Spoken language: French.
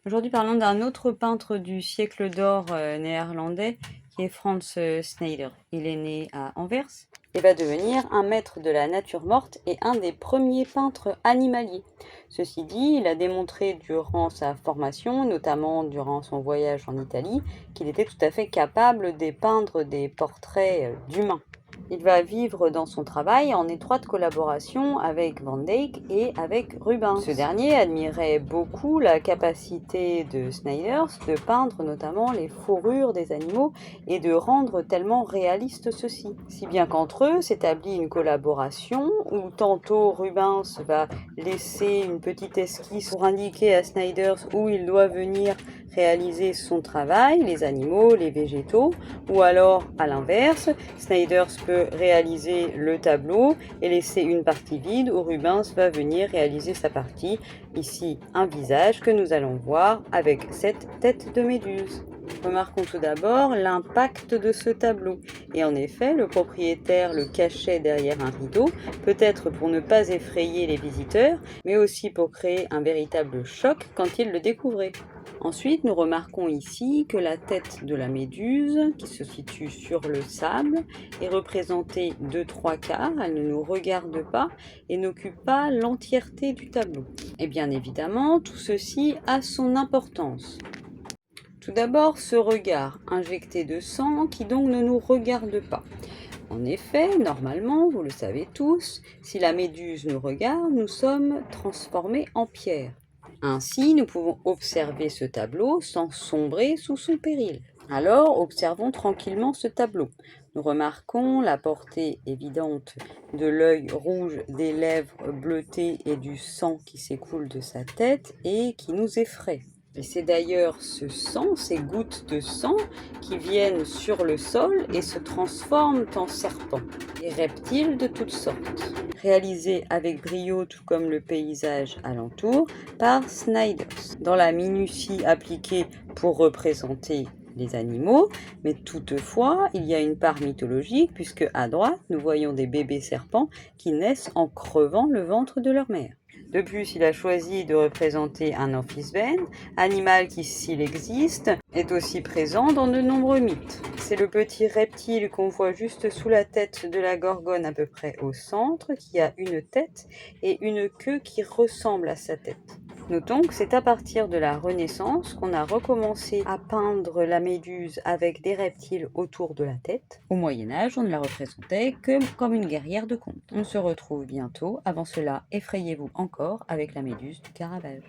Aujourd'hui, parlons d'un autre peintre du siècle d'or néerlandais qui est Frans Snijder. Il est né à Anvers et va devenir un maître de la nature morte et un des premiers peintres animaliers. Ceci dit, il a démontré durant sa formation, notamment durant son voyage en Italie, qu'il était tout à fait capable de peindre des portraits d'humains. Il va vivre dans son travail en étroite collaboration avec Van Dyck et avec Rubens. Ce dernier admirait beaucoup la capacité de Snyders de peindre notamment les fourrures des animaux et de rendre tellement réaliste ceux-ci. Si bien qu'entre eux s'établit une collaboration où tantôt Rubens va laisser une petite esquisse pour indiquer à Snyders où il doit venir réaliser son travail, les animaux, les végétaux, ou alors à l'inverse, Snyders peut réaliser le tableau et laisser une partie vide où Rubens va venir réaliser sa partie, ici un visage que nous allons voir avec cette tête de méduse. Remarquons tout d'abord l'impact de ce tableau. Et en effet, le propriétaire le cachait derrière un rideau, peut-être pour ne pas effrayer les visiteurs, mais aussi pour créer un véritable choc quand il le découvrait. Ensuite, nous remarquons ici que la tête de la méduse, qui se situe sur le sable, est représentée de 3/4, elle ne nous regarde pas et n'occupe pas l'entièreté du tableau. Et bien évidemment, tout ceci a son importance. Tout d'abord, ce regard injecté de sang qui donc ne nous regarde pas. En effet, normalement, vous le savez tous, si la méduse nous regarde, nous sommes transformés en pierre. Ainsi, nous pouvons observer ce tableau sans sombrer sous son péril. Alors, observons tranquillement ce tableau. Nous remarquons la portée évidente de l'œil rouge, des lèvres bleutées et du sang qui s'écoule de sa tête et qui nous effraie. Et c'est d'ailleurs ce sang, ces gouttes de sang, qui viennent sur le sol et se transforment en serpents, et reptiles de toutes sortes, réalisés avec brio tout comme le paysage alentour par Snyders, dans la minutie appliquée pour représenter les animaux, mais toutefois il y a une part mythologique puisque à droite nous voyons des bébés serpents qui naissent en crevant le ventre de leur mère. De plus, il a choisi de représenter un amphisbène, animal qui, s'il existe, est aussi présent dans de nombreux mythes. C'est le petit reptile qu'on voit juste sous la tête de la gorgone à peu près au centre, qui a une tête et une queue qui ressemble à sa tête. Notons que c'est à partir de la Renaissance qu'on a recommencé à peindre la méduse avec des reptiles autour de la tête. Au Moyen-Âge, on ne la représentait que comme une guerrière de conte. On se retrouve bientôt. Avant cela, effrayez-vous encore avec la méduse du Caravage.